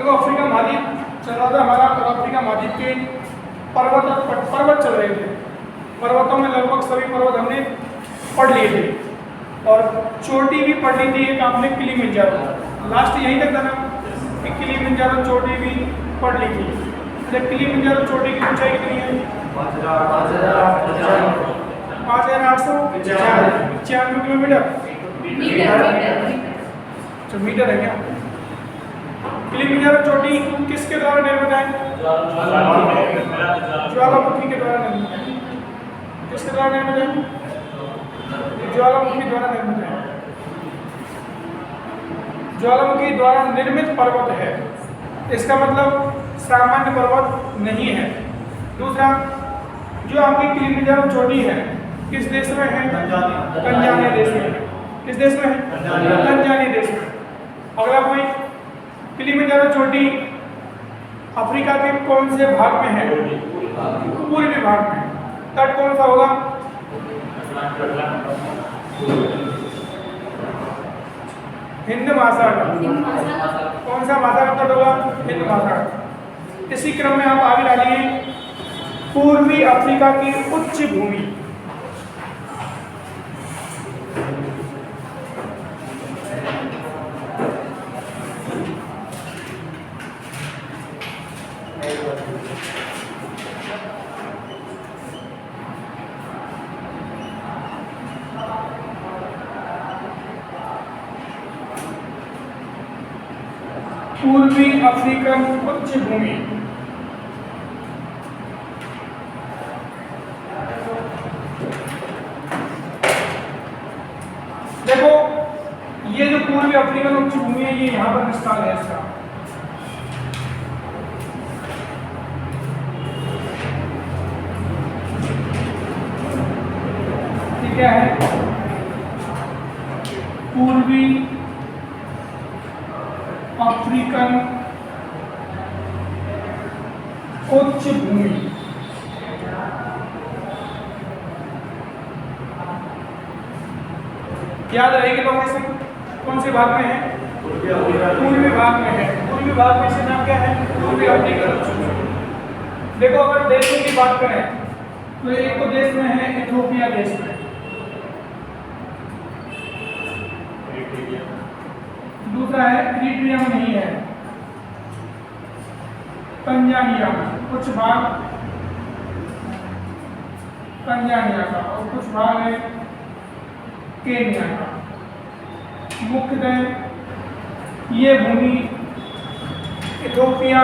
देखो अफ्रीका महाद्वीप चल रहा था हमारा, और अफ्रीका महाद्वीप के पर्वत चल रहे थे। पर्वतों में लगभग सभी पर्वत हमने पढ़ लिए थे, और चोटी भी पढ़ ली थी एक आपने, किलिमंजारो। लास्ट यहीं तक था ना कि किलिमंजारो चोटी भी पढ़ ली थी। अच्छा, किलिमंजारो चोटी की ऊंचाई कितनी है? 5895 किलोमीटर। अच्छा, मीटर है क्या? किलिमंजारो चोटी किसके द्वारा निर्मित है? ज्वालामुखी के द्वारा निर्मित है। किसके द्वारा निर्मित है? ज्वालामुखी द्वारा निर्मित है। ज्वालामुखी द्वारा निर्मित पर्वत है, इसका मतलब सामान्य पर्वत नहीं है। दूसरा, जो आपकी किलिमंजारो चोटी है किस देश में है? तंजानिया देश में है। किस देश में है? तंजानिया देश में। अगला कोई, किलिमंजारो चोटी अफ्रीका के कौन से भाग में है? पूर्वी भाग में। तट कौन सा होगा? हिंद महासागर। कौन सा महासागर तट होगा? हिंद महासागर। इसी क्रम में आप आगे डालिए पूर्वी अफ्रीका की उच्च भूमि। पूर्वी अफ्रीकन उच्च भूमि। देखो ये जो पूर्वी अफ्रीकन उच्च भूमि है, ये यहां पर विस्तार है इसका। ठीक है, पूर्वी अफ्रीकन उच्च भूमि। याद रहेगी लोकेशन कौन से भाग में है? पूर्वी भाग में है। पूर्वी भाग में से नाम क्या है? पूर्वी अफ्रीकन उच्च भूमि। देखो अगर देशों की बात करें तो एक तो देश में है इथियोपिया देश में, दूसरा है इरिट्रिया में नहीं है, तंजानिया में कुछ भाग तंजानिया का, और कुछ भाग है केन्या का। मुख्यतः ये भूमि इथियोपिया,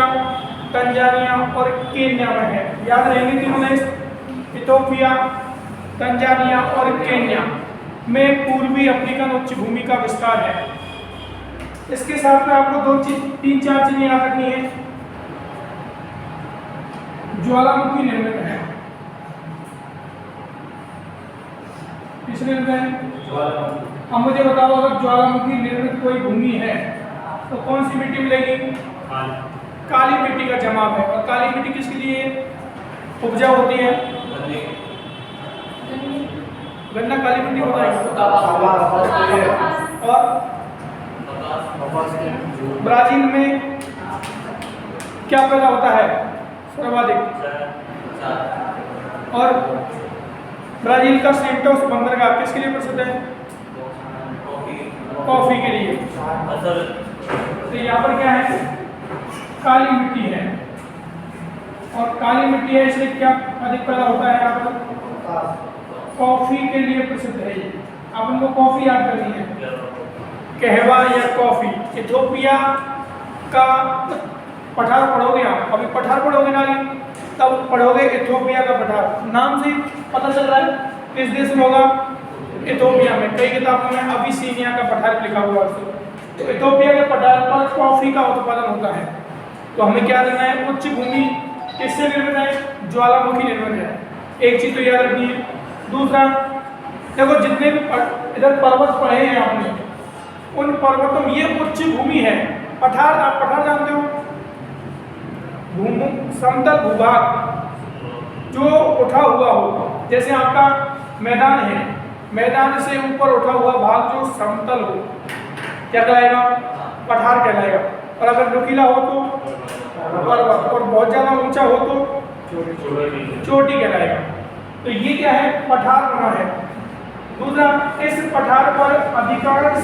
तंजानिया और केन्या में है। याद रहेंगे तीनों देश, इथियोपिया, तंजानिया और केन्या में पूर्वी अफ्रीकन उच्च भूमि का विस्तार है। इसके साथ में आपको तीन चार चीजें याद रखनी है। ज्वालामुखी निर्मित है। किस निर्मित है? अब मुझे बताओ, अगर ज्वालामुखी निर्मित कोई भूमि है तो कौन सी मिट्टी मिलेगी? काली मिट्टी का जमाव है। और काली मिट्टी किसके लिए उपजाऊ होती है? गन्ना काली मिट्टी होता है। और ब्राजील में क्या पैदा होता है सर्वाधिक? और ब्राजील का सेंटोस बंदरगाह किसके लिए प्रसिद्ध है? कॉफी के लिए। तो यहाँ पर क्या है? काली मिट्टी है, और काली मिट्टी है इसलिए क्या अधिक पैदा होता है यहाँ पर? कॉफी के लिए प्रसिद्ध है ये। आप उनको कॉफी याद करनी है, कहवा या कॉफी। इथियोपिया का पठार पढ़ोगे आप, अभी पठार पढ़ोगे ना, तब पढ़ोगे इथियोपिया का पठार। नाम से पता चल रहा है किस देश में होगा? इथियोपिया में। कई किताबों में अबिसिनिया का पठार लिखा हुआ है। तो इथियोपिया के पठार पर कॉफी का उत्पादन होता है। तो हमें क्या करना है? उच्च भूमि किससे निर्मित है? ज्वालामुखी निर्मित है। एक चीज तो याद रखनी है। दूसरा, देखो जितने भी इधर पर्वत पढ़े हैं आपने, उन पर्वतों में ये उच्च भूमि है। पठार, आप पठार जानते हो? समतल भूभाग जो उठा हुआ हो, जैसे आपका मैदान है, मैदान से ऊपर उठा हुआ भाग जो समतल हो, क्या कहलाएगा? पठार कहलाएगा। और अगर नुकीला हो तो पर्वत, और बहुत ज़्यादा ऊंचा हो तो चोटी कहलाएगा। तो ये क्या है, पठार बना है। दूसरा, इस पठार पर अधिकांश,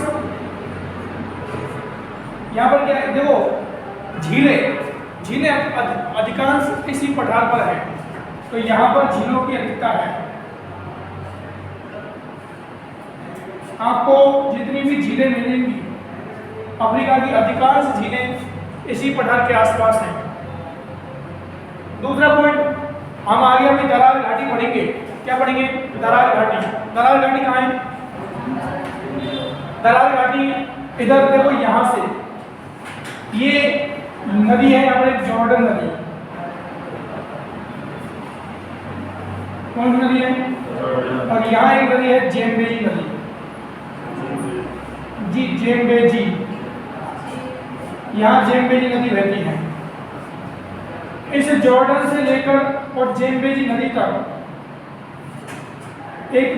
यहाँ पर क्या है, देखो झीलें अधिकांश इसी पठार पर है, तो यहाँ पर झीलों की अधिकता है। आपको जितनी भी झीलें मिलेंगी, अफ्रीका की अधिकांश झीलें इसी पठार के आसपास हैं। दूसरा पॉइंट, हम आगे अभी दरार घाटी पढ़ेंगे। क्या पढ़ेंगे? दरार घाटी। दरार घाटी कहाँ है? दरार घाटी इधर देखो, यहाँ से ये नदी है, यहाँ पर एक जॉर्डन नदी। कौन सी नदी है? और यहाँ एक नदी है जेम्बेजी नदी, जी जेम्बेजी, यहाँ जेम्बेजी नदी बहती है। इस जॉर्डन से लेकर और जेम्बेजी नदी तक एक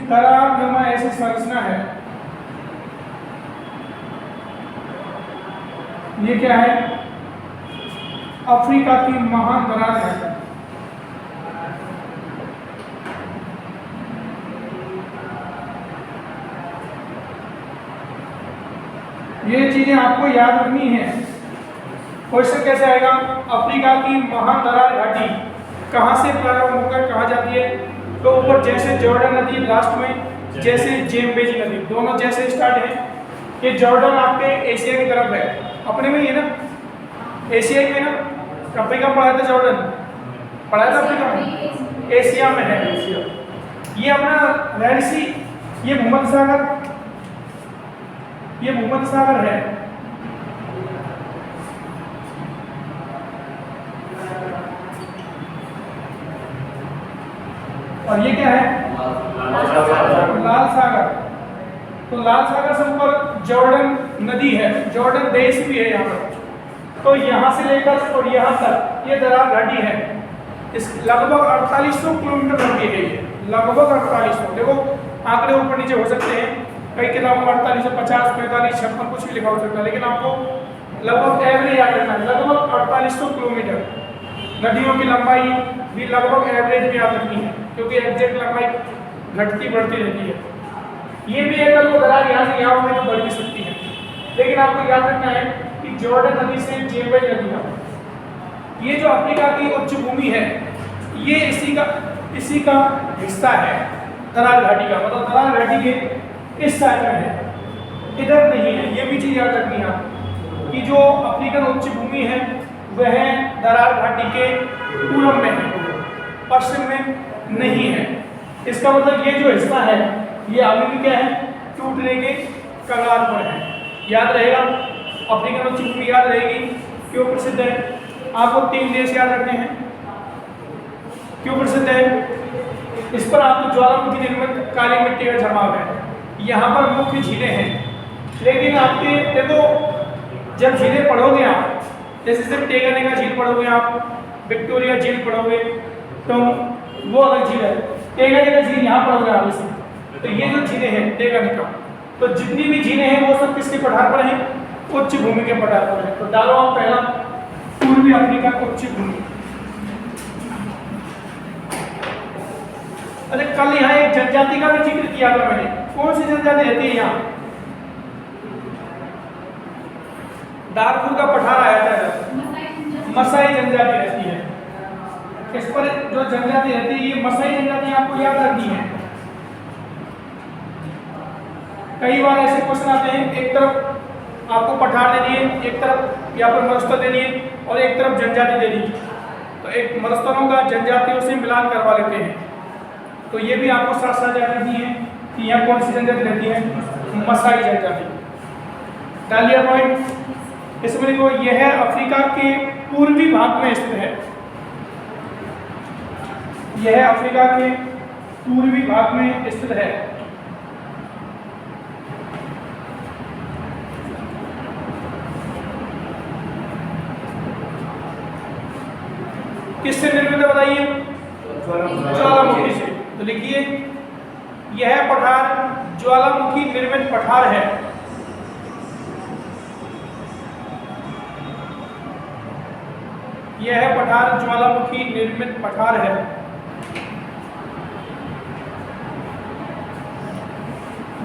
दरारनुमा ऐसी संरचना है। ये क्या है? अफ्रीका की महान दरार है। ये चीजें आपको याद रखनी है। क्वेश्चन कैसे आएगा? अफ्रीका की महान दरार घाटी कहाँ से प्रारंभ होकर कहाँ जाती है? तो ऊपर जैसे जॉर्डन नदी, लास्ट में जैसे जेम्बेजी नदी, दोनों जैसे स्टार्ट है। ये जॉर्डन आपके एशिया की तरफ है, अपने में ही है ना, एशिया में ना। अफ्रीका में पढ़ा था जॉर्डन, पढ़ा था अफ्रीका में, एशिया में है एशिया। ये अपना रेड सी, ये भूमध्य सागर, ये भूमध्य सागर है। और ये क्या है? लाल सागर। तो लाल सागर से ऊपर जॉर्डन नदी है, जॉर्डन देश भी है यहाँ पर। तो यहाँ से लेकर और यहाँ तक ये दरार घाटी है। इस लगभग 4800 किलोमीटर लंबी है ये, लगभग 4800। देखो आंकड़े ऊपर नीचे हो सकते हैं, कई किताबों में 4850, 45, 56 कुछ भी लिखा हो सकता है, लेकिन आपको लगभग एवरेज याद रखना है, लगभग 4800 किलोमीटर। नदियों की लंबाई भी लगभग एवरेज में याद रखनी है, क्योंकि एग्जैक्ट लंबाई घटती बढ़ती रहती है। ये भी अगर वो दरार यहाँ से यहाँ होगी तो बढ़ भी सकती है, लेकिन आपको याद रखना है कि जॉर्डन नदी से जेम्बेजी नदी का, ये जो अफ्रीका की उच्च भूमि है, ये इसी का हिस्सा है दरार घाटी का। मतलब दरार घाटी के इस साइड में है, इधर नहीं है। ये भी चीज़ याद रखनी है कि जो अफ्रीकन उच्च भूमि है वह दरार घाटी के पूर्व में है, पश्चिम में नहीं है। इसका मतलब ये जो हिस्सा है ये अभी भी क्या है? टूटने के कगार पर है। याद रहेगा, अफ्रीकन उच्च भूमि याद रहेगी। क्यों प्रसिद्ध है? आपको 3 देश याद रखने हैं। क्यों प्रसिद्ध है? इस पर आपको ज्वालामुखी निर्मित काली मिट्टी का जमाव है। यहाँ पर मुख्य झीलें हैं, लेकिन आपके देखो जब झीलें पढ़ोगे आप, जैसे सिर्फ टेगाने का झील पढ़ोगे आप, विक्टोरिया झील पढ़ोगे, तो वो अलग झील है। टेगाने का झील यहाँ पढ़ोगे आप इसे, तो ये जो झीलें हैं टेगाने का, तो जितनी भी झीलें हैं वो सब किसके पठार पर हैं? उच्च भूमि के पठार पर है। तो डालो आप पहला पूर्वी अफ्रीका उच्च भूमि। अरे कल यहाँ एक जनजाति का भी जिक्र किया था मैंने। कौन सी जनजाति रहती है यहाँ? दारफुर का पठार आया था, मसाई जनजाति रहती है। इस पर जो जनजाति रहती है ये मसाई जनजाति आपको याद रखनी है। कई बार ऐसे क्वेश्चन आते हैं, एक तरफ आपको पठार दे दिए, एक तरफ यहाँ पर मरुस्थल दे दिए और एक तरफ जनजाति दे दी, तो एक मरुस्थलों का जनजातियों से मिलान करवा लेते हैं। तो ये भी आपको साथ साथ याद रखनी है कि यहाँ कौन सी जनजाति रहती है? मसाई जनजाति। डाल दिया पॉइंट। इसमें देखो यह अफ्रीका के पूर्वी भाग में स्थित है, यह अफ्रीका के पूर्वी भाग में स्थित है। किससे निर्मित है बताइए? ज्वालामुखी से। तो लिखिए यह पठार ज्वालामुखी निर्मित पठार है। यह पठार ज्वालामुखी निर्मित पठार है।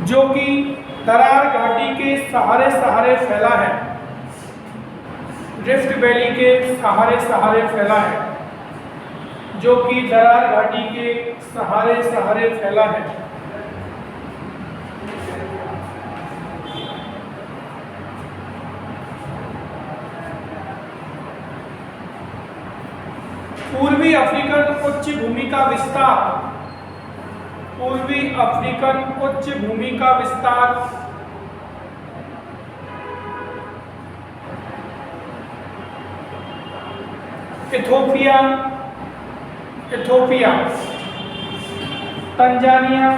जो कि दरार घाटी के सहारे सहारे फैला है, रिफ्ट वैली के सहारे सहारे फैला है, जो कि दरार घाटी के सहारे सहारे फैला है। पूर्वी अफ्रीकन उच्च भूमि का विस्तार, पूर्वी अफ्रीकन उच्च भूमि का विस्तार इथोपिया, इथोपिया, तंजानिया,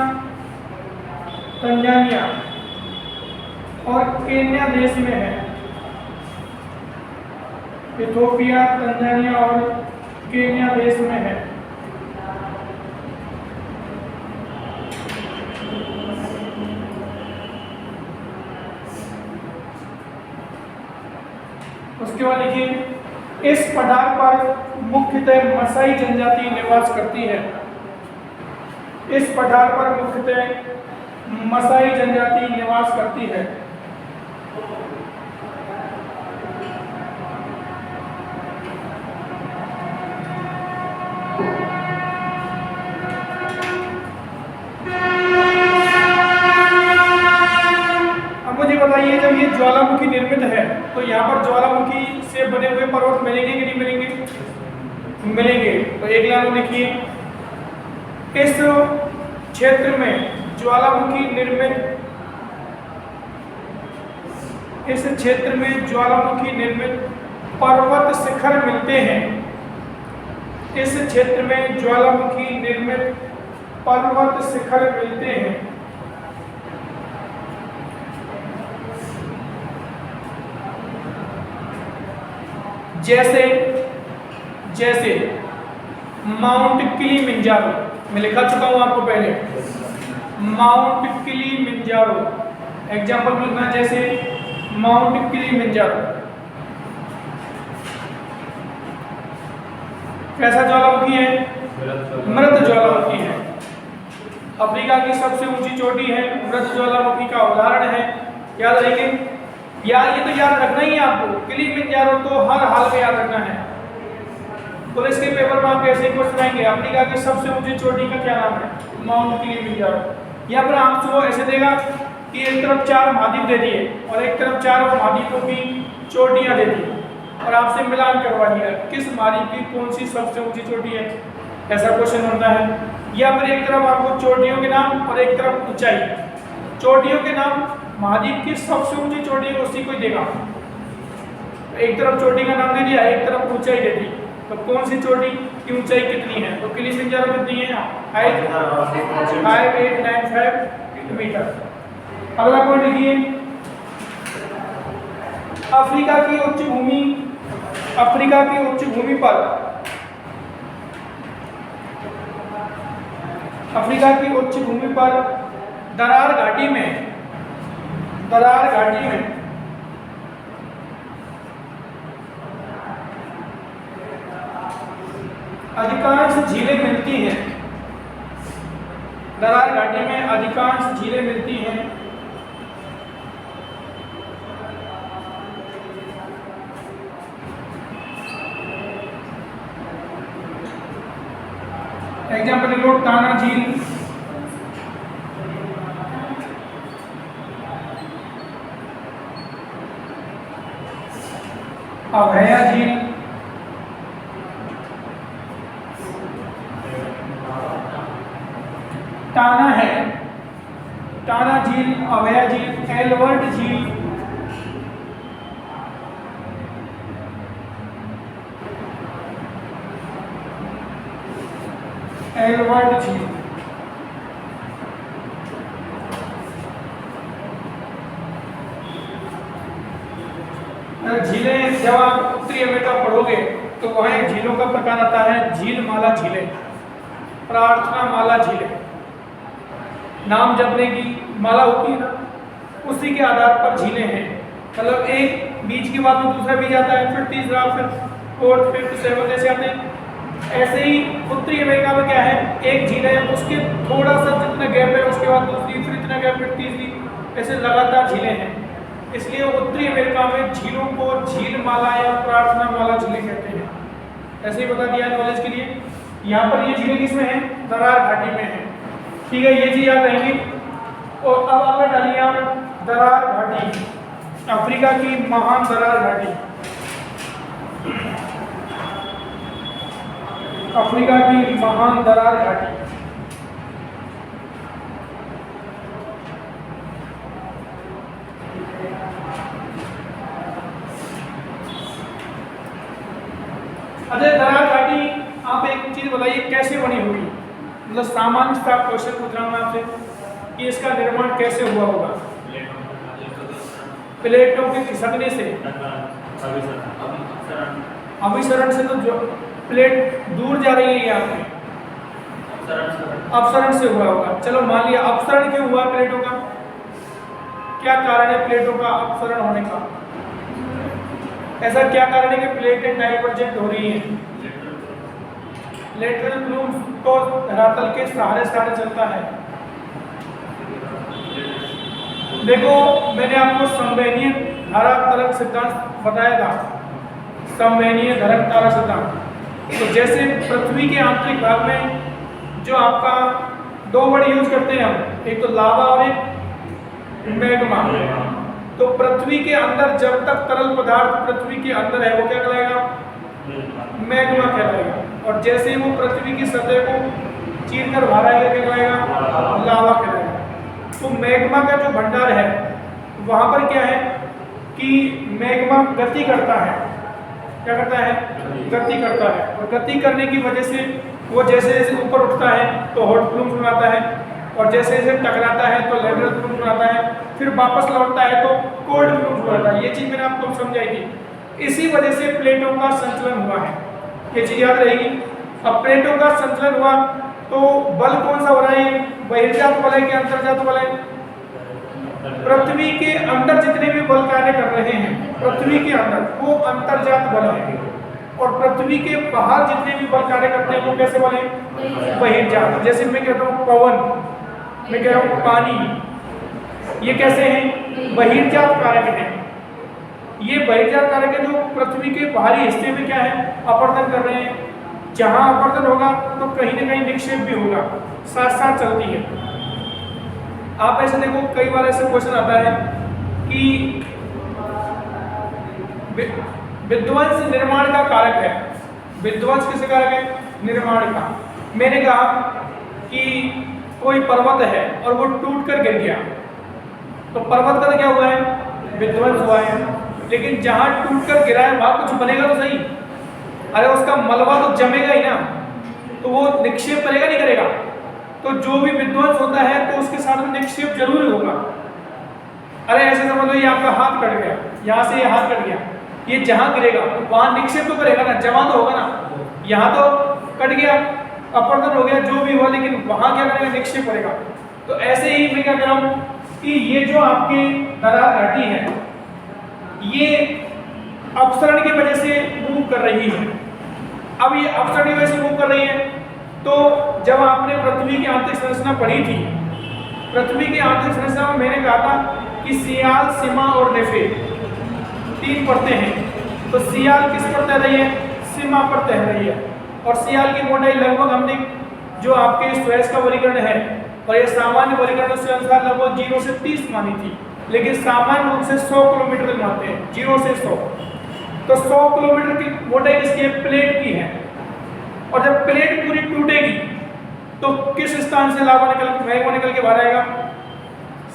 तंजानिया और केन्या देश में है। इथोपिया, तंजानिया और केन्या देश में है। उसके बाद लिखिए, इस पठार पर मुख्यतः मसाई जनजाति निवास करती है। इस पठार पर मुख्यतः मसाई जनजाति निवास करती है। बताइए, जब ये ज्वालामुखी निर्मित है तो यहाँ पर ज्वालामुखी से बने हुए पर्वत मिलेंगे कि नहीं मिलेंगे? मिलेंगे। तो एक लाइन लिखिए, इस क्षेत्र में ज्वालामुखी निर्मित, इस क्षेत्र में ज्वालामुखी निर्मित पर्वत शिखर मिलते हैं। इस क्षेत्र में ज्वालामुखी निर्मित पर्वत शिखर मिलते हैं। जैसे जैसे माउंट किलिमंजारो, मैं लिखा चुका हूं आपको पहले, माउंट किलिमंजारो एग्जाम्पल लिखना, जैसे माउंट किलिमंजारो। कैसा ज्वालामुखी है? मृत ज्वालामुखी है। अफ्रीका की सबसे ऊंची चोटी है, मृत ज्वालामुखी का उदाहरण है। याद रखेंगे यार, ये तो याद रखना ही है आपको। किलिमंजारो तो हर हाल में याद रखना है। पुलिस के पेपर में आप ऐसे ही क्वेश्चन आएंगे, अफ्रीका की सबसे ऊंची चोटी का क्या नाम है? Mount Kilimanjaro. यहाँ पर आपको ऐसे देगा कि एक तरफ 4 महाद्वीप दे दिए और एक तरफ 4 महाद्वीपों की चोटियां दे दी और आपसे मिलान करवा दिया किस महाद्वीप की कौन सी सबसे ऊंची चोटी है। ऐसा क्वेश्चन होता है। यहाँ पर एक तरफ आपको चोटियों के नाम और एक तरफ ऊंचाई। चोटियों के नाम, महाद्वीप की सबसे ऊंची चोटी है उसी को देगा। एक तरफ चोटी का नाम दे दिया, एक तरफ ऊंचाई दे दी, तो कौन सी चोटी की ऊंचाई कितनी है? तो किलिमंजारो कितनी है? 5895 मीटर। अगला पॉइंट लिखिए, अफ्रीका की उच्च भूमि, अफ्रीका की उच्च भूमि पर, अफ्रीका की उच्च भूमि पर दरार घाटी में, दरार घाटी में अधिकांश झीलें मिलती हैं। दरार घाटी में अधिकांश झीलें मिलती हैं। एग्जाम्पल लो, टाना झील, अभया झील, टाना है, टाना झील, अभया झील, एल्बर्ट झील, एल्बर्ट झील। झीलें जब आप उत्तरी अमेरिका पढ़ोगे तो वहाँ एक झीलों का प्रकार आता है, झील माला झीलें, प्रार्थना माला झीलें। नाम जपने की माला होती है ना, उसी के आधार पर झीलें हैं। मतलब एक बीज के बाद में दूसरा बीज आता है, फिर तीसरा, फिर फोर्थ, फिफ्थ, सेवंथ ऐसे आते हैं। ऐसे ही उत्तरी अमेरिका में क्या है, एक झील है, उसके थोड़ा सा जितना गैप है उसके बाद दूसरी, फिर इतना गैप, फिर तीसरी, ऐसे लगातार झीलें हैं। इसलिए उत्तरी अमेरिका में झीलों को झील माला या प्रार्थना माला झीलें कहते हैं। ऐसे ही बता दिया नॉलेज के लिए। यहाँ पर ये झीलें किसमें है, दरार घाटी में है। ठीक है, ये चीज याद रहेंगी। और अब आपने डालिए आप दरार घाटी, अफ्रीका की महान दरार घाटी, अफ्रीका की महान दरार घाटी। अच्छा, दरार घाटी आप एक चीज बताइए कैसे बनी होगी, मतलब सामान्य सा क्वेश्चन पूछ रहा हूं मैं आपसे कि इसका निर्माण कैसे हुआ होगा। प्लेटों के खिसकने से, अभिसरण से, तो जो प्लेट दूर जा रही है यहाँ पे, अपसरण से हुआ होगा। चलो मान लिया अपसरण क्यों हुआ प्लेटों का, क्या कारण है प्लेटों का अपसरण होने का, ऐसा क्या कारण है कि प्लेटें डाइवर्जेंट हो रही हैं। लेटरल प्लूम तो धरातल के सहारे सहारे चलता है। देखो मैंने आपको संवहनीय धारा तरंग सिद्धांत बताया था, संवहनीय धारा तारा सिद्धांत। तो जैसे पृथ्वी के आंतरिक भाग में जो आपका दो वर्ड यूज करते हैं हम, एक तो लावा और एक मैग्मा। तो पृथ्वी के अंदर जब तक तरल पदार्थ पृथ्वी के अंदर है वो क्या कहलाएगा, मैग्मा कहलाएगा। और जैसे ही वो पृथ्वी की सतह को चीर कर बाहर आएगा क्या कहलाएगा, लावा कहलाएगा। तो मैग्मा का जो भंडार है वहां पर क्या है कि मैग्मा गति करता है, क्या करता है, गति करता है। और गति करने की वजह से वो जैसे जैसे ऊपर उठता है तो हॉट प्लूम्स बनाता है, और जैसे जैसे टकराता है तो लेटरल प्लूम्स बनाता है, फिर वापस लौटता है तो कोल्ड प्लूम्स बनाता है। ये चीज मैंने आपको समझाई थी। इसी वजह से प्लेटों का संचलन हुआ है, ये चीज याद रहेगी। अब प्लेटों का संचलन हुआ तो बल कौन सा हो रहा है, बहिर्जात बल है कि अंतर्जात बल है। पृथ्वी के अंदर जितने भी बल कार्य कर रहे हैं पृथ्वी के अंदर वो अंतर्जात बल है, और पृथ्वी के बाहर जितने भी बल कार्य करते हैं वो कैसे बल है, बहिर्जात। जैसे मैं कहता हूँ पवन, मैं कह रहा हूँ पानी, ये कैसे हैं, बहिर्जात कारक हैं। ये बहिर्जात कारक है जो पृथ्वी के बाहरी हिस्से में क्या है, अपवर्तन कर रहे हैं। जहां अपवर्तन होगा तो कहीं ना कहीं निक्षेप भी होगा, साथ साथ चलती है। आप ऐसे देखो कई बार ऐसे क्वेश्चन आता है कि विध्वंस निर्माण का कारक है। विध्वंस किसका कारक है, निर्माण का। मैंने कहा कि कोई पर्वत है और वो टूट कर गिर गया, तो पर्वत का क्या हुआ है, विध्वंस हुआ है। लेकिन जहां टूट कर गिरा है वहां कुछ बनेगा तो सही, अरे उसका मलबा तो जमेगा ही ना, तो वो निक्षेप करेगा नहीं करेगा। तो जो भी विध्वंस होता है तो उसके साथ में निक्षेप जरूर होगा। अरे ऐसे समझ लो ये आपका हाथ कट गया, यहाँ से ये हाथ कट गया, ये जहां गिरेगा तो वहां निक्षेप तो करेगा ना, जमा तो होगा ना। यहाँ तो कट गया, अपवर्तन हो गया, जो भी हुआ, लेकिन वहां क्या करेगा, निक्षेप करेगा। तो ऐसे ही मैं क्या कह रहा हूँ कि ये जो आपकी दरार घाटी है ये अपसरण की वजह से मूव कर रही है। अब ये अपसरण की वजह से मूव कर रही है, तो जब आपने पृथ्वी की आंतरिक संरचना पढ़ी थी, पृथ्वी की आंतरिक संरचना में मैंने कहा था कि सियाल, सीमा और नेफे, तीन परतें हैं। तो सियाल किस पर तैर रही है, सीमा पर तैर रही है। और सियाल की मोटाई लगभग हमने जो आपके स्वेज का वर्गीकरण है, और ये सामान्य वर्गीकरण से अनुसार लगभग 0 से 30 मानी थी, लेकिन सामान्य रूप से 100 किलोमीटर तक मानते हैं, 0 से 100। तो 100 किलोमीटर की मोटाई किसकी है, प्लेट की है। और जब प्लेट पूरी टूटेगी तो किस स्थान से लावा निकल के बाहर आएगा,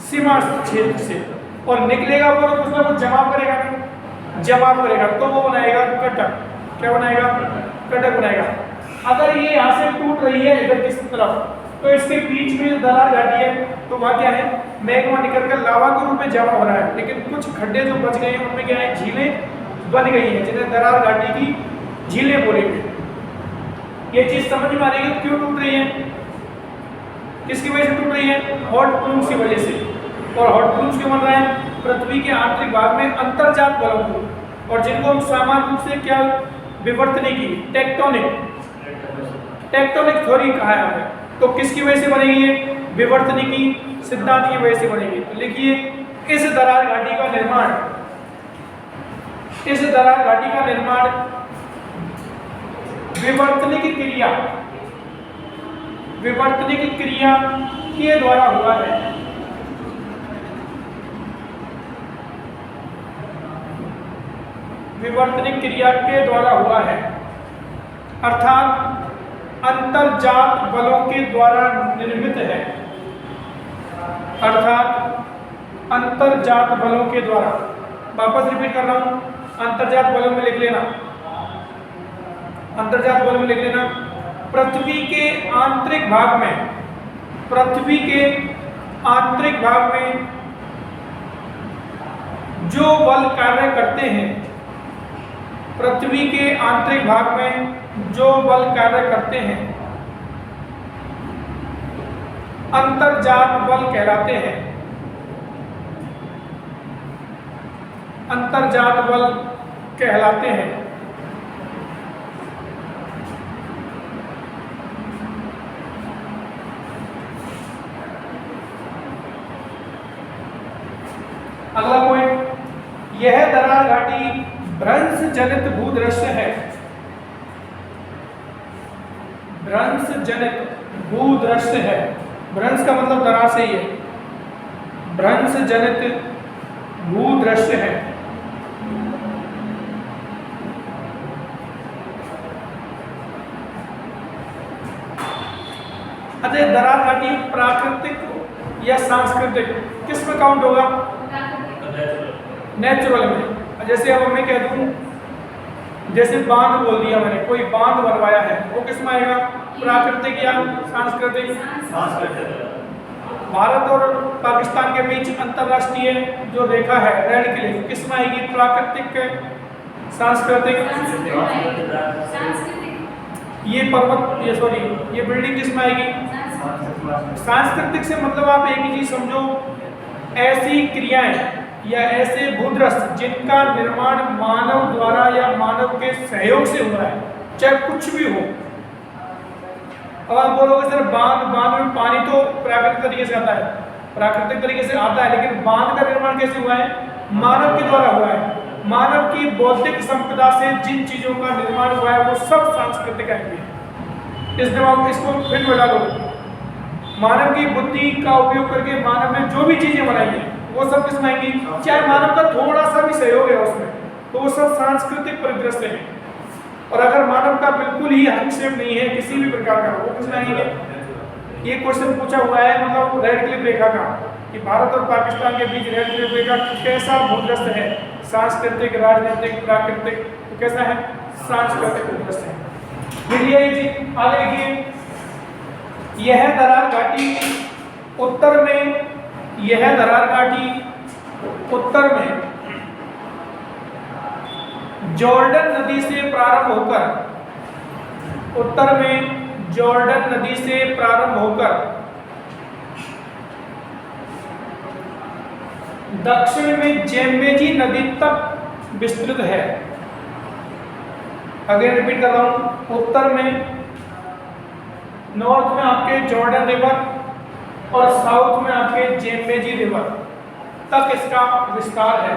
सीमा क्षेत्र से। और निकलेगा वो तो कुछ ना कुछ जमाव करेगा, नहीं जमाव करेगा तो वो बनाएगा कटक। क्या बनाएगा, कटक बनाएगा। अगर ये यहाँ से टूट रही है इधर किस तरफ, तो इसके बीच में दरार घाटी है, तो वहाँ क्या है, मैग्मा निकल कर लावा के रूप में जमा हो रहा है। लेकिन कुछ खड्डे जो बच गए हैं उनमें क्या है, झीलें बन गई हैं, जिन्हें दरार घाटी की झीलें बोलेंगे। ये चीज समझ में आ रही है क्यों टूट रही है, किसकी वजह से टूट रही है, हॉट प्लूम्स की वजह से। और हॉट प्लूम्स क्यों बन रहा है, पृथ्वी के आंतरिक भाग में अंतर्जात बलों को, और जिनको हम सामान्य रूप से क्या विवर्तनिकी, टेक्टोनिक थ्योरी कहा है हमने। तो किसकी वजह से बनेगी ये? विवर्तनिकी सिद्धांत की वजह से बनेगी। तो लिखिए इस दरार घाटी का निर्माण विवर्तनिक क्रिया के द्वारा हुआ है। विवर्तनिक क्रिया के द्वारा हुआ है, अर्थात अंतर्जात बलों के द्वारा निर्मित है। अंतर्जात बलों के द्वारा, वापस रिपीट कर रहा हूं, अंतर्जात बलों में लिख लेना, पृथ्वी के आंतरिक भाग में जो बल कार्य करते हैं, अंतर्जात बल कहलाते हैं। अगला पॉइंट, यह दरार घाटी भ्रंश जनित भूदृश्य है। भ्रंश का मतलब दरार से ही है। भ्रंश जनित भूदृश्य है। अच्छा, दरार घाटी प्राकृतिक या सांस्कृतिक किस में काउंट होगा? नेचुरल में। जैसे अब मैं कह दूं, जैसे बांध बोल दिया मैंने, कोई बांध बनवाया है, वो किस में आएगा? प्राकृतिक या सांस्कृतिक? भारत और पाकिस्तान के बीच अंतरराष्ट्रीय जो रेखा है रेड क्लिफ, किस में आएगी? प्राकृतिक, सांस्कृतिक? ये पर्वत, ये बिल्डिंग किस में आएगी? सांस्कृतिक से मतलब आप एक ही चीज समझो, ऐसी क्रियाएं या ऐसे भूदृश्य जिनका निर्माण मानव द्वारा या मानव के सहयोग से हुआ है, चाहे कुछ भी हो। अब आप बोलोगे सर बांध में पानी तो प्राकृतिक तरीके से आता है, लेकिन बांध का निर्माण कैसे हुआ है? मानव के द्वारा हुआ है। मानव की बौद्धिक संपदा से जिन चीजों का निर्माण हुआ है वो सब सांस्कृतिक आएंगे। इस दिमाग में इसको फिर में डालो, मानव की बुद्धि का उपयोग करके मानव ने जो भी चीजें बनाई है वो सब किस में आएंगी? चाहे मानव का थोड़ा सा भी सहयोग है उसमें, तो वो सब सांस्कृतिक परिदृश्य है। और अगर मानव का बिल्कुल ही हस्तक्षेप नहीं है किसी भी प्रकार का, वो किस में आएंगे? ये क्वेश्चन पूछा हुआ है मतलब रेड क्लिफ रेखा का, कि भारत और पाकिस्तान के बीच रेड क्लिफ रेखा कैसा भूदृश्य है? सांस्कृतिक, राजनीतिक, प्राकृतिक, तो कैसा है? सांस्कृतिक भूदृश्य है। फिर ये आगे देखिए, यह दरार घाटी उत्तर में जॉर्डन नदी से प्रारंभ होकर दक्षिण में जेम्बेजी नदी तक विस्तृत है। अगेन रिपीट कर रहा हूं, उत्तर में, नॉर्थ में आपके जॉर्डन रिवर और साउथ में आपके जेम्बेजी रिवर तक इसका विस्तार है।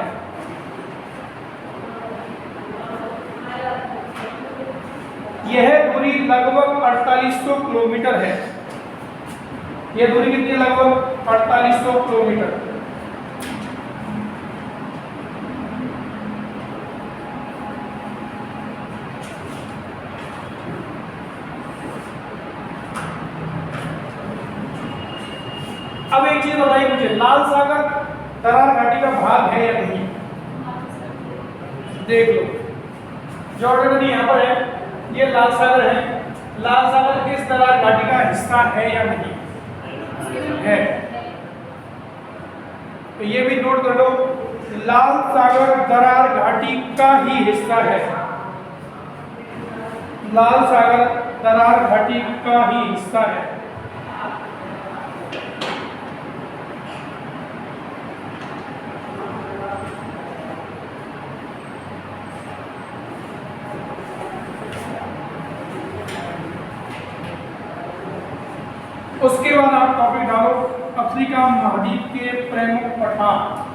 यह दूरी लगभग 4800 किलोमीटर है। यह दूरी कितनी है? लगभग 4800 किलोमीटर। अब एक चीज बताइए मुझे, लाल सागर दरार घाटी का भाग है या नहीं? देख लो, जॉर्डन नदी यहाँ पर है, ये लाल सागर है। लाल सागर किस दरार घाटी का हिस्सा है या नहीं? है। तो ये भी नोट कर लो, लाल सागर दरार घाटी का ही हिस्सा है। लाल सागर दरार घाटी का ही हिस्सा है। उसके बाद आप टॉपिक डालो अफ्रीका महाद्वीप के प्रमुख पठार।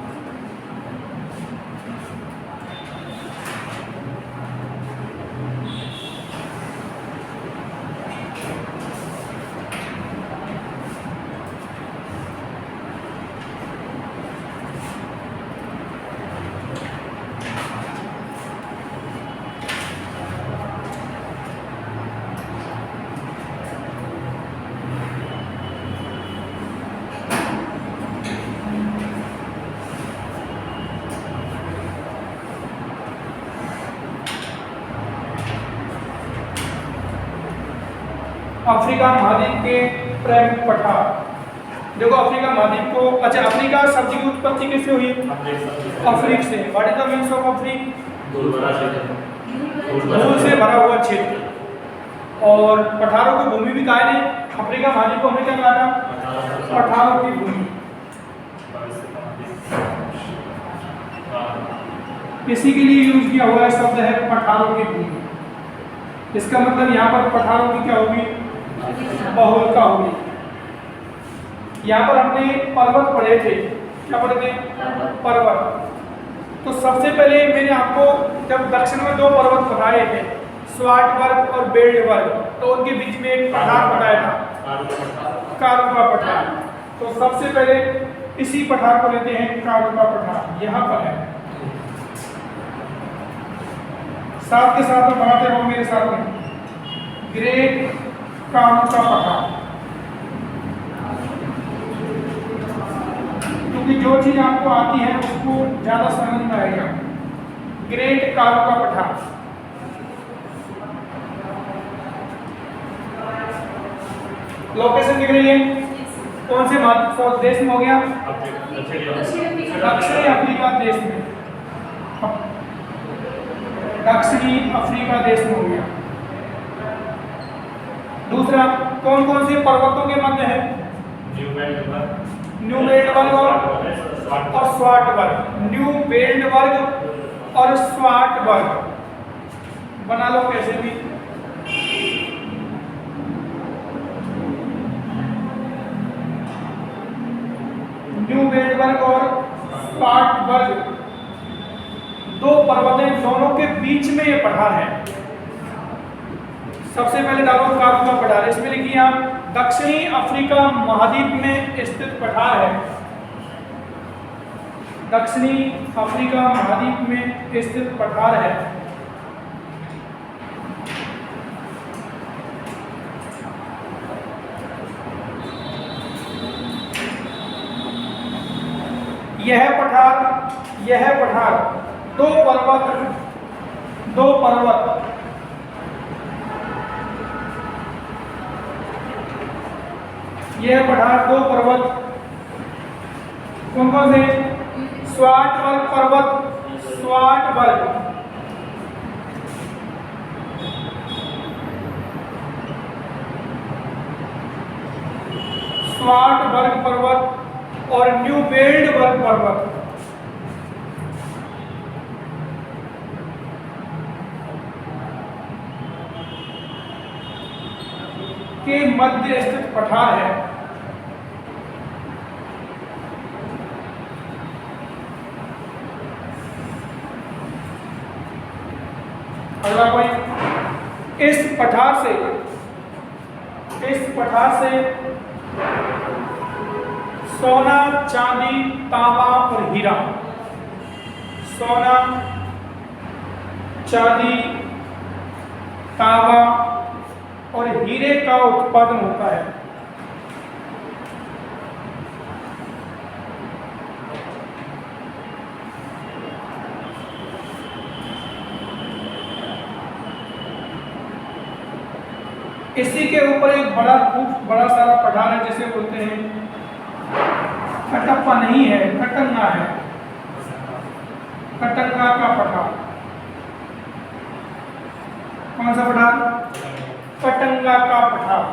अफ्रीका महाद्वीप के प्रमुख पठार। देखो अफ्रीका महाद्वीप को, अच्छा अफ्रीका शब्द की उत्पत्ति कैसे हुई? अफ्रीक से। What is the means of Afric? धूल से भरा हुआ क्षेत्र। और पठारों की भूमि भी कहा है। अफ्रीका महाद्वीप को हमने क्या कहा था? पठारों की भूमि। इसी के लिए यूज किया हुआ शब्द है पठारों की भूमि। इसका मतलब यहाँ पर पठारों की क्या होगी? बहुलता होगी। यहाँ पर हमने पर्वत पढ़े थे। क्या पढ़े थे? पर्वत। तो सबसे पहले मैंने आपको जब दक्षिण में दो पर्वत बताए थे, स्वार्टबर्ग और बेल्टबर्ग, तो उनके बीच में एक पठार बताया था, कारुका पठार। तो सबसे पहले इसी पठार को लेते हैं, कारुका पठार यहाँ पर है। साथ के साथ में बनाते रहो मेरे साथ में। ग्रेट कारुका पठार। क्योंकि जो चीज आपको आती है उसको ज्यादा समझ में आएगा। ग्रेट कारुका पठार। लोकेशन दिख रही है? कौन से देश में हो गया? दक्षिणी अफ्रीका देश में। दक्षिणी अफ्रीका देश में हो गया। दूसरा, कौन कौन से पर्वतों के मध्य है? न्यू बेल्टबर्ग और स्वार्टबर्ग। न्यू बेल्टबर्ग और स्वार्टबर्ग बना लो कैसे भी। न्यू बेल्टबर्ग और स्वार्टबर्ग दो पर्वतें, दोनों के बीच में ये पठार है। सबसे पहले डालो कारुका पठार। इसमें लिखिए आप दक्षिणी अफ्रीका महाद्वीप में स्थित पठार है। दक्षिणी अफ्रीका महाद्वीप में स्थित पठार है। यह पठार दो पर्वत यह पठार दो पर्वत कौन कौन से? स्वार्टबर्ग पर्वत, स्वार्टबर्ग पर्वत और न्यू बेल्टबर्ग पर्वत के मध्य स्थित पठार है। अगला पॉइंट, इस पठार से सोना, चांदी, तांबा और हीरा, सोना, चांदी, तांबा और हीरे का उत्पादन होता है। इसी के ऊपर एक बड़ा सारा पठार है जिसे बोलते हैं कटप्पा, नहीं है कटंगा है, कटंगा का पठार। कौन सा पठार? कटंगा का पठार।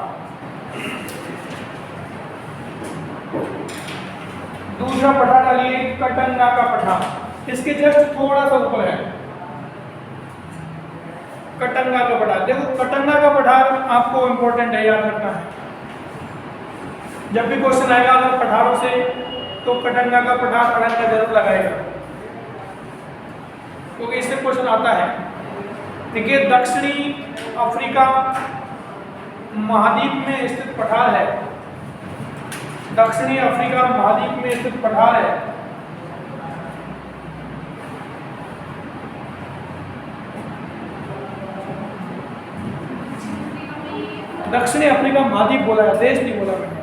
दूसरा पठार डालिए कटंगा का पठार। इसके जस्ट थोड़ा सा ऊपर है कटंगा का पठार। देखो कटंगा का पठार आपको इंपॉर्टेंट है, याद रखना है। जब भी क्वेश्चन आएगा अगर पठारों से तो कटंगा का पठार अड़ंगा जरूर लगाएगा, क्योंकि इससे क्वेश्चन आता है। देखिए दक्षिणी अफ्रीका महाद्वीप में स्थित पठार है, दक्षिणी अफ्रीका महाद्वीप में स्थित पठार है। दक्षिणी अफ्रीका महाद्वीप बोला है, देश नहीं बोला मैंने।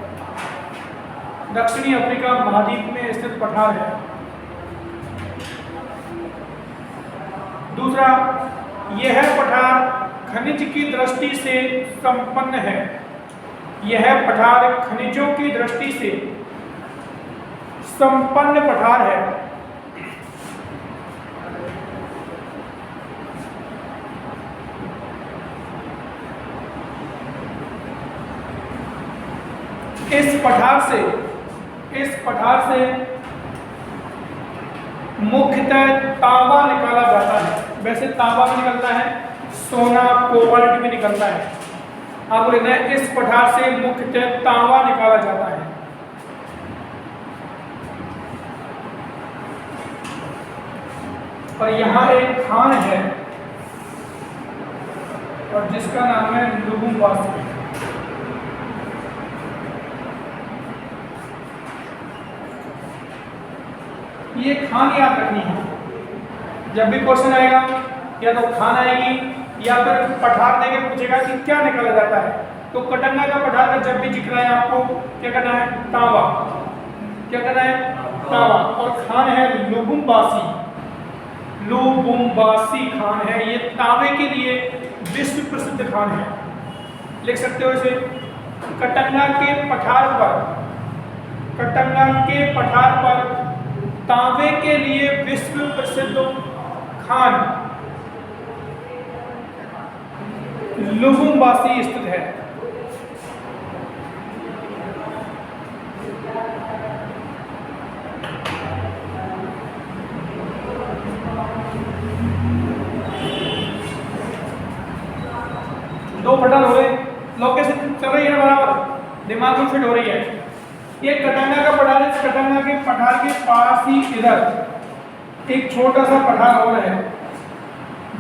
दक्षिणी अफ्रीका महाद्वीप में स्थित पठार है। दूसरा, यह पठार खनिज की दृष्टि से संपन्न है, यह पठार खनिजों की दृष्टि से संपन्न पठार है। इस पठार से मुख्यतः तांबा निकाला जाता है। वैसे तांबा भी निकलता है, सोना कोबाल्ट भी निकलता है। आप बोले इस पठार से मुख्यतः तांबा निकाला जाता है। और यहाँ एक खान है और जिसका नाम है लुबुम्बाशी। ये खान याद रखनी है, जब भी क्वेश्चन आएगा या तो खान आएगी या फिर पठार देके पूछेगा कि क्या निकाला जाता है। तो कटंगा का पठार का जब भी जिक्र है आपको क्या करना है, तांबा। क्या करना है, तांबा। और खान है लुबुम्बाशी, लुबुम्बाशी खान है। ये तांबे के लिए विश्व प्रसिद्ध खान है, लिख सकते हो इसे। कटंगा के पठार पर, कटंगा के पठार पर तांबे के लिए विश्व प्रसिद्ध खान लुबुम्बाशी स्थित है। दो पठार हो गए, लोकेशन चल रही है ना बराबर, दिमाग में फिट हो रही है। ये कटंगा का पठार है, कटंगा के पठार के पास ही इधर एक छोटा सा पठार और है,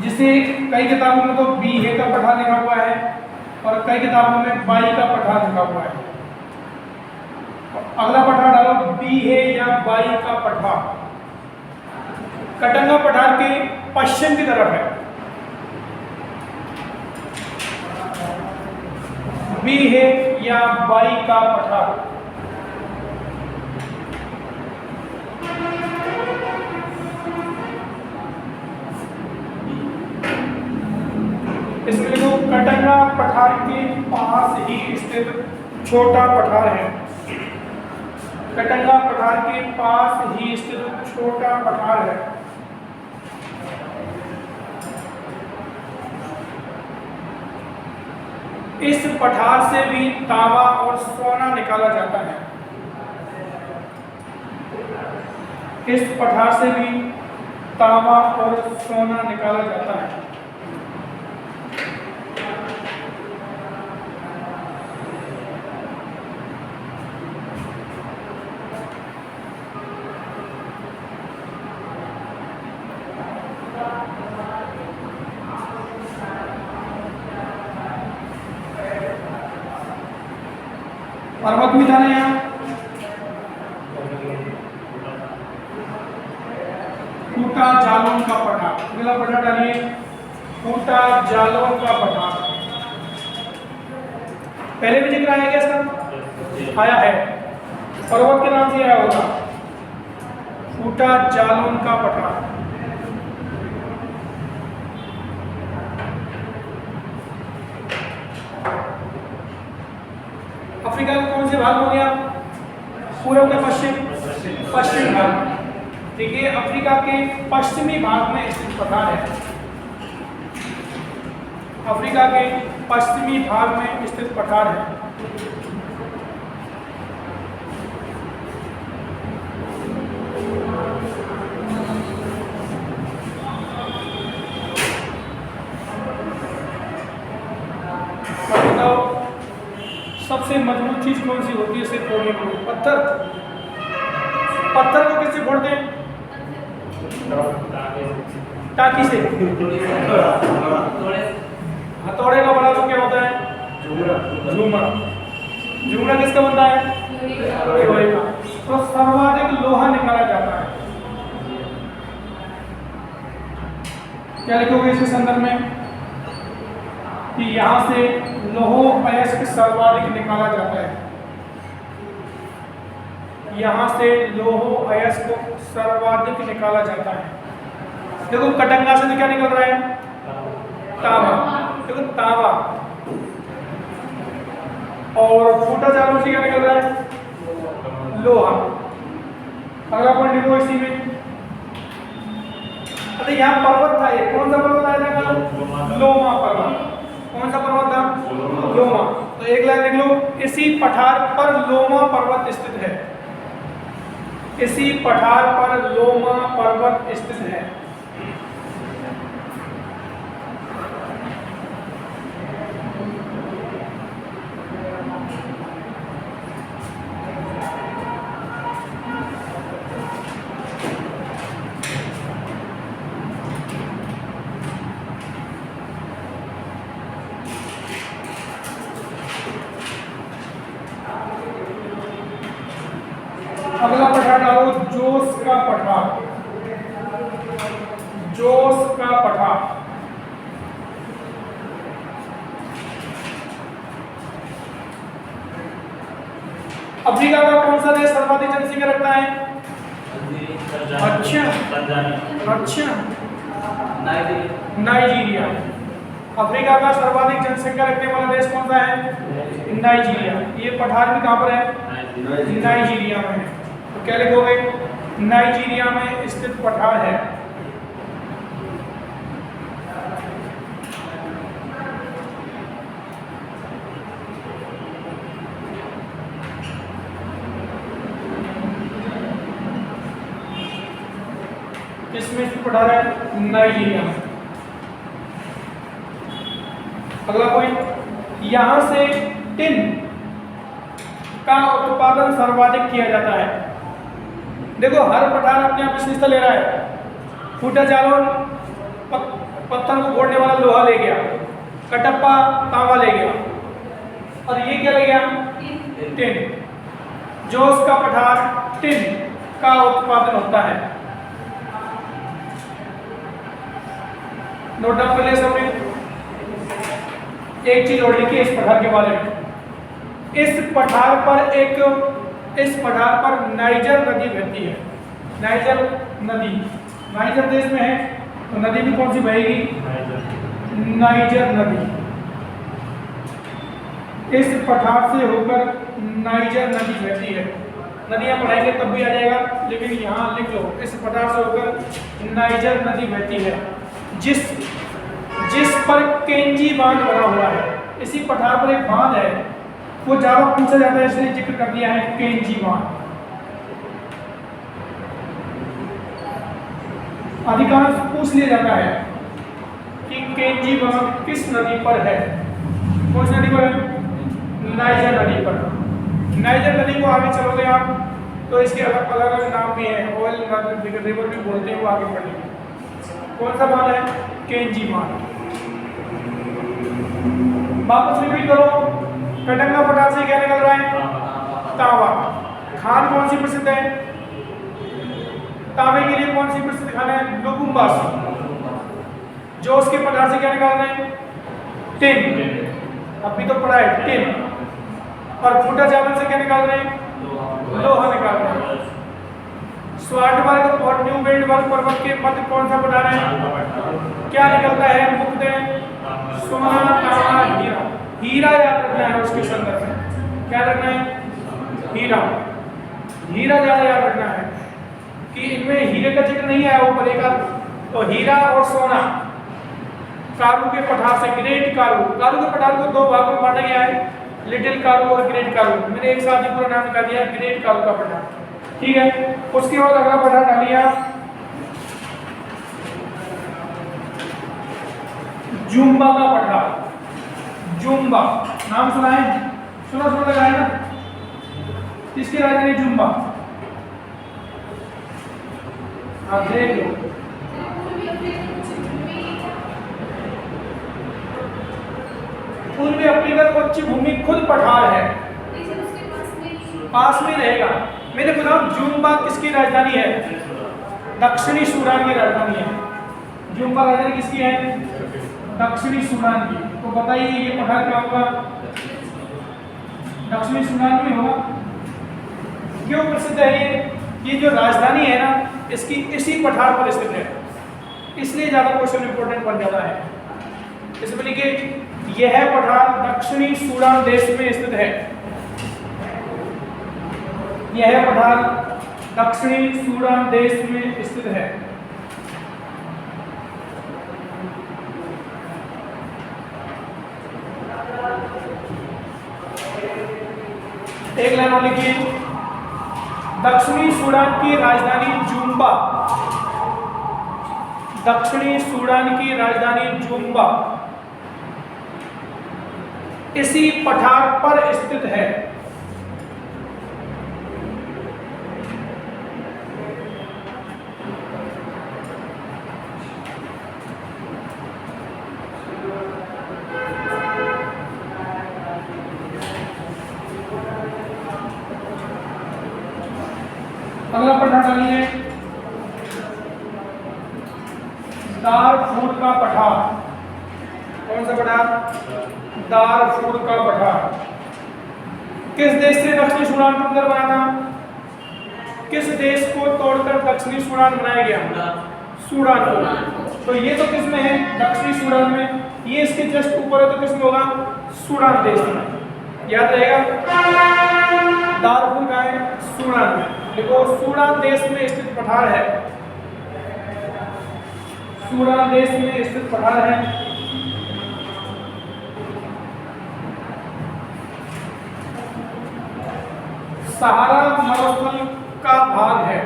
जिसे कई किताबों में तो बीहे का पठार लिखा हुआ है और कई किताबों में बाई का पठार लिखा हुआ है। अगला पठार डालो बीहे या बाई का पठार। कटंगा पठार के पश्चिम की तरफ है, बीहे या बाई का पठार। इसके लिए कटंगा पठार के पास ही स्थित छोटा पठार है, कटंगा पठार के पास ही स्थित छोटा पठार है। इस पठार से भी तांबा और सोना निकाला जाता है, इस पठार से भी तांबा और सोना निकाला जाता है। पर्वत भी था ना यहाँ, फूटा जालौन का पठार। अगला पठार डालिए, फूटा जालौन का पठार। पहले भी जिक्र आया क्या इसका? आया है, पर्वत के नाम से आया होगा, फूटा जालौन का पठार। अफ्रीका के कौन से भाग हो गया? पूर्व का पश्चिम, पश्चिम भाग। देखिए अफ्रीका के पश्चिमी भाग में स्थित पठार है, अफ्रीका के पश्चिमी भाग में स्थित पठार है। सबसे सबसे मजबूत चीज कौन सी होती है इसे फोड़ने के लिए? पत्थर। पत्थर को किससे फोड़ते हैं? टाकी से। हथौड़े का बड़ा तो क्या होता है? झूमर। झूमर किसका बनता है? लोहे का। तो सर्वाधिक लोहा निकाला जाता है। क्या लिखोगे इसके संदर्भ में कि यहां से लोहो अयस्क सर्वाधिक निकाला जाता है। यहां से लोहो अयस्क सर्वाधिक निकाला जाता है। देखो कटंगा से तो क्या निकल रहा है? तांबा। देखो तांबा। और फूटा चालों से क्या निकल रहा है? लोहा। अगला पॉइंट लिखो इसी में। अरे यहाँ पर्वत था, ये कौन सा पर्वत आया था? लोमा पर्वत। कौन सा पर्वत था? लोमा। तो एक लाइन लिख लो, इसी पठार पर लोमा पर्वत स्थित है। इसी पठार पर लोमा पर्वत स्थित है। अगला पठार डालो, जोश का पठार। जोश का पठार। अफ्रीका का कौन सा देश सर्वाधिक जनसंख्या रखता है? अच्छा अच्छा, नाइजीरिया। अफ्रीका का सर्वाधिक जनसंख्या रखने वाला देश कौन सा है? नाइजीरिया। ये पठार भी कहाँ पर है? नाइजीरिया में है। तो क्या लिखोगे? नाइजीरिया में स्थित पठार है। किसमें स्थित पठार है? नाइजीरिया में। अगला पॉइंट, यहां से टिन का उत्पादन सर्वाधिक किया जाता है। देखो हर पठार अपने आप विशेषता ले रहा है। फूटा जालोन पत्थर को फोड़ने वाला लोहा ले गया, कटप्पा तांबा ले गया, और ये क्या ले गया? टिन। जोश का पठार टिन का उत्पादन होता है। नोट डाउन कर लिया सबने? एक चीज और लिखिए इस पठार के बारे में। इस पठार पर नाइजर नदी बहती है। नाइजर नदी, नाइजर देश में है, तो नदी भी कौन सी बहेगी? नाइजर नदी। इस पठार से होकर नाइजर नदी बहती है। नदियां पढ़ाएंगे तब भी आ जाएगा, लेकिन यहाँ लिख लो, इस पठार से होकर नाइजर नदी बहती है, जिस पर केंजी बांध बना हुआ है। इसी पठार पर एक बांध है, वो ज्यादा पूछा जाता है इसलिए जिक्र कर दिया है, केंजी बांध। अधिकांश पूछ लिया जाता है कि केंजी बांध किस नदी पर है? कौन सी नदी पर है? नाइजर नदी पर। नाइजर नदी को आगे चलोगे आप तो इसके अलग अलग नाम भी हैं, ऑयल रिवर भी बोलते हैं, वो आगे पढ़ेंगे। कौन सा बांध है? केंजी बांध। वापस रिपीट करो, कटंगा पठार से क्या निकल रहा है? तांबा। खान कौन सी प्रसिद्ध है? तांबे के लिए कौन सी प्रसिद्ध खान है? लुकुम्बासी। जोश के पठार से क्या निकाल रहे हैं? टिन। अभी तो पढ़ा है टिन। और फूटा चावल से क्या निकाल रहे हैं? लोहा निकाल रहे हैं। स्वार्टबर्ग और न्यूबिल्डबर्ग पर्वत के मध्य कौन सा पठार है? क्या निकलता है? मुख्यतः सोना, तांबा, हीरा। हीरा याद रखना है उसके संदर्भ में। क्या रखना है? हीरा। हीरा ज्यादा याद रखना है कि इनमें हीरे का जिक्र नहीं आया ऊपर एक। तो हीरा और सोना कारू के पठार से, ग्रेट कारू। कारू के पठार को दो भागों में बांटा गया है, लिटिल कारू और ग्रेट कारू। मैंने एक साथ ही पूरा नाम निकाल दिया, ग्रेट कारू का पठार। ठीक है, उसके बाद अगला पठार डालिए जुम्बा का पठार। जुम्बा नाम सुना है? सुना सुना लगा है ना। किसकी राजधानी जुम्बा? आप देख लो। पूर्वी अफ्रीका की उच्च भूमि खुद पठार है, पास में रहेगा। मैंने बोला जुम्बा किसकी राजधानी है? दक्षिणी सूडान की राजधानी है। जुम्बा राजधानी किसकी है? दक्षिणी सूडान की। तो बताइए ये पठार क्या होगा? दक्षिणी सूडान में होगा। क्यों प्रसिद्ध है ये जो राजधानी है ना, इसकी इसी पठार पर स्थित है, इसलिए ज्यादा क्वेश्चन इंपोर्टेंट बन जाता है। इसमें लिखिए यह पठार दक्षिणी सूडान देश में स्थित है। यह पठार दक्षिणी सूडान देश में स्थित है। एक लाइन और लिखिए, दक्षिणी सूडान की राजधानी जुम्बा। दक्षिणी सूडान की राजधानी जुम्बा इसी पठार पर स्थित है। अगला पठार डालिए, दारफूर का पठार। कौन सा पठार? दारफूर का पठार। किस देश से दक्षिणी सूडान को अंदर बना था? किस देश को तोड़कर दक्षिणी सूडान बनाया गया? सूडान को। तो ये तो किस में है? दक्षिणी सूडान में। ये इसके जस्ट ऊपर है तो किस में होगा? सूडान देश में। याद रहेगा, दारफूर का है सूडान में। देखो सूडान देश में स्थित पठार है। सूडान देश में स्थित पठार है। सहारा मरुस्थल का भाग है।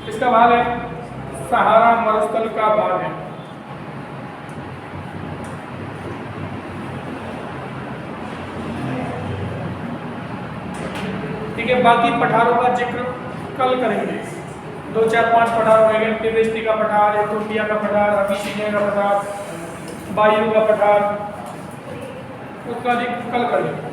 किसका भाग है? सहारा मरुस्थल का भाग है। ठीक है, बाकी पठारों का जिक्र कल करेंगे। 2 4 5 पठार रहेंगे। तिब्रिस्ती का पठार, इथियोपिया का पठार, अबिसिनिया का पठार, बायू का पठार, उसका जिक्र कल करेंगे।